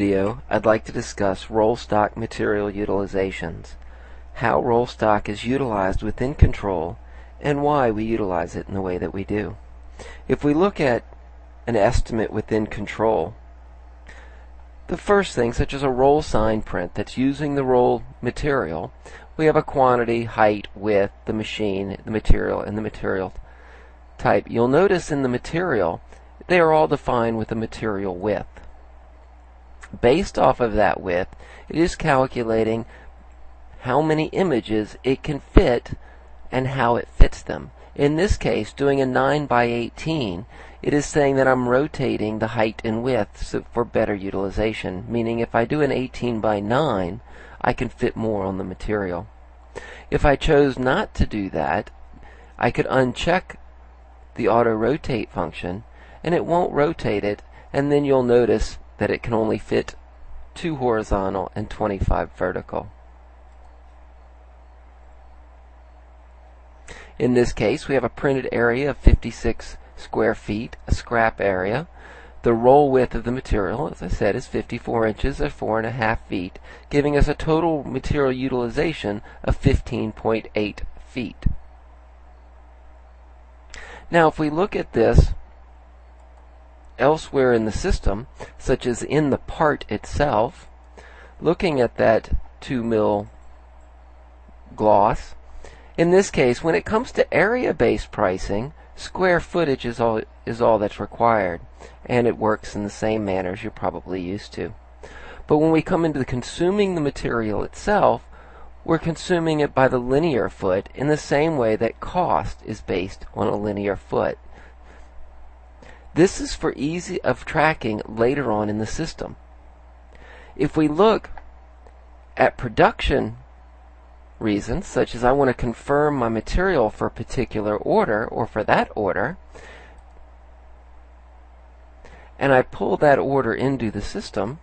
Video, I'd like to discuss roll stock material utilizations, how roll stock is utilized within control, and why we utilize it in the way that we do. If we look at an estimate within control, the first thing, such as a roll sign print that's using the roll material, we have a quantity, height, width, the machine, the material, and the material type. You'll notice in the material, they are all defined with a material width. Based off of that width, it is calculating how many images it can fit and how it fits them. In this case, doing a 9 by 18, it is saying that I'm rotating the height and width for better utilization, meaning if I do an 18 by 9, I can fit more on the material. If I chose not to do that, I could uncheck the auto rotate function and it won't rotate it, and then you'll notice that it can only fit 2 horizontal and 25 vertical. In this case, we have a printed area of 56 square feet, a scrap area. The roll width of the material, as I said, is 54 inches or 4.5 feet, giving us a total material utilization of 15.8 feet. Now, if we look at this elsewhere in the system, such as in the part itself, looking at that 2 mil gloss, in this case, when it comes to area-based pricing, square footage is all that's required, and it works in the same manner as you're probably used to. But when we come into consuming the material itself, we're consuming it by the linear foot in the same way that cost is based on a linear foot. This is for ease of tracking later on in the system. If we look at production reasons, such as I want to confirm my material for a particular order or for that order, and I pull that order into the system,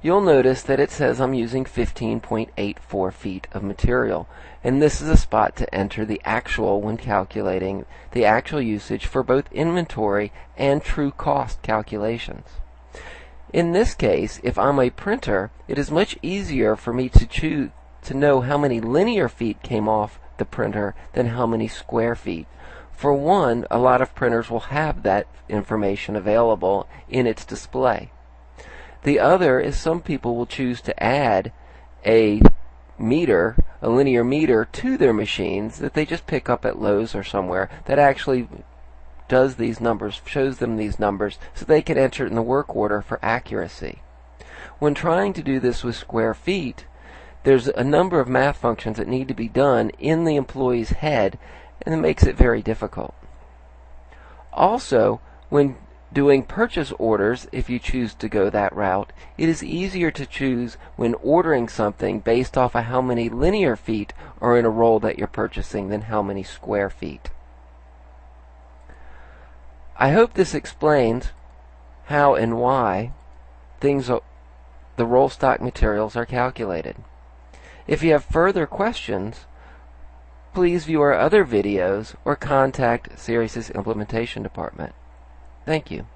you'll notice that it says I'm using 15.84 feet of material, and this is a spot to enter the actual when calculating the actual usage for both inventory and true cost calculations. In this case, if I'm a printer, it is much easier for me to know how many linear feet came off the printer than how many square feet. For one, a lot of printers will have that information available in its display. The other is some people will choose to add a meter, a linear meter, to their machines that they just pick up at Lowe's or somewhere that actually does these numbers, shows them these numbers so they can enter it in the work order for accuracy. When trying to do this with square feet, there's a number of math functions that need to be done in the employee's head, and it makes it very difficult. Also, when doing purchase orders, if you choose to go that route, it is easier to choose when ordering something based off of how many linear feet are in a roll that you're purchasing than how many square feet. I hope this explains how and why the roll stock materials are calculated. If you have further questions, please view our other videos or contact Sirius's implementation department. Thank you.